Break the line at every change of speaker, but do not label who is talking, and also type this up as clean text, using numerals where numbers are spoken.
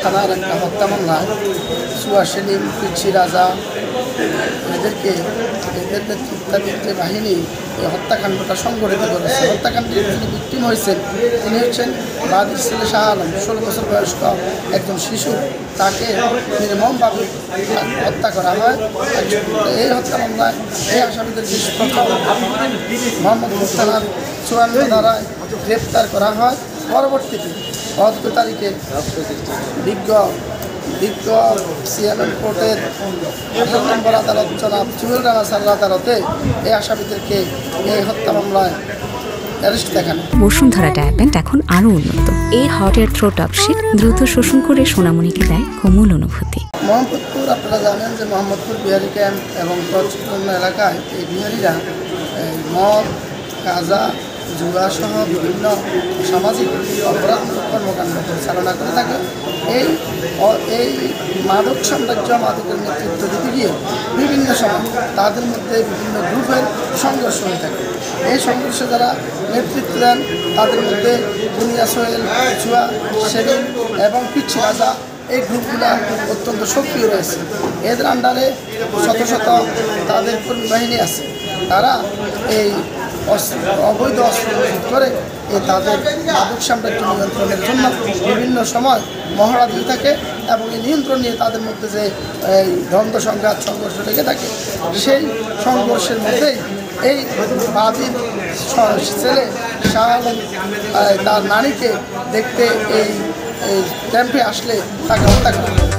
থানার একটা হত্যা মামলায় সুয়া সেলিম, পিচ্ছি রাজা এদের নেতৃত্বাধীন বাহিনী এই হত্যাকাণ্ডটা সংগঠিত করেছে। হত্যাকাণ্ডের যিনি ভিকটিম হয়েছেন তিনি হচ্ছেন বাদীর ছেলে শাহ আলম, 16 বছর বয়স্ক একজন শিশু। তাকে নির্মমভাবে হত্যা করা হয়। এই হত্যা মামলায় এই আসামিদের মোহাম্মদ মুস্তানার 54 ধারায় গ্রেপ্তার করা হয়। পরবর্তীতে 12 তারিখে বিজ্ঞ সিএমএম কোর্টের 18 নম্বর আদালত জনাব চুয়েলডাঙ্গা সার আদালতে এই আসামিদেরকে এই হত্যা মামলায় অ্যারেস্ট দেখান।
বসুন্ধরা ডায়াপেন্ট এখন আরও উন্নত। এই হট এয়ার থ্রো টপশিট দ্রুত শোষণ করে সোনামণিকে দেয় কোমল অনুভূতি।
মোহাম্মদপুর, আপনারা জানেন যে মোহাম্মদপুর বিহারি ক্যাম্প এবং তৎসংলগ্ন এলাকায় এই বিহারিরা মদ, গাঁজা, জুয়া সহ বিভিন্ন সামাজিক অপরাধমূলক কর্মকাণ্ড পরিচালনা করে থাকে। এই মাদক সাম্রাজ্য মাদকের নেতৃত্ব দিতে গিয়ে বিভিন্ন সময় তাদের মধ্যে বিভিন্ন গ্রুপের সংঘর্ষ হয়ে থাকে। এই সংঘর্ষে যারা নেতৃত্ব দেন তাদের মধ্যে বুনিয়া সোহেল, চুয়া সেলিম এবং পিচ্ছি রাজা, এই গ্রুপগুলা অত্যন্ত সক্রিয় রয়েছে। এদের আন্ডারে শত শত তাদের কর্মী বাহিনী আছে। তারা এই অবৈধ অস্ত্র করে তাদের মাদক সাম্রাজ্য নিয়ন্ত্রণের জন্য বিভিন্ন সময় মহড়া দিয়ে থাকে এবং এই নিয়ন্ত্রণ নিয়ে তাদের মধ্যে যে এই দ্বন্দ্ব সংঘাত সংঘর্ষ লেগে থাকে, সেই সংঘর্ষের মধ্যেই এই বাদীর ছেলে শাহ আলম তার নারীকে দেখতে এই ক্যাম্পে আসলে তাকে হত্যা করে।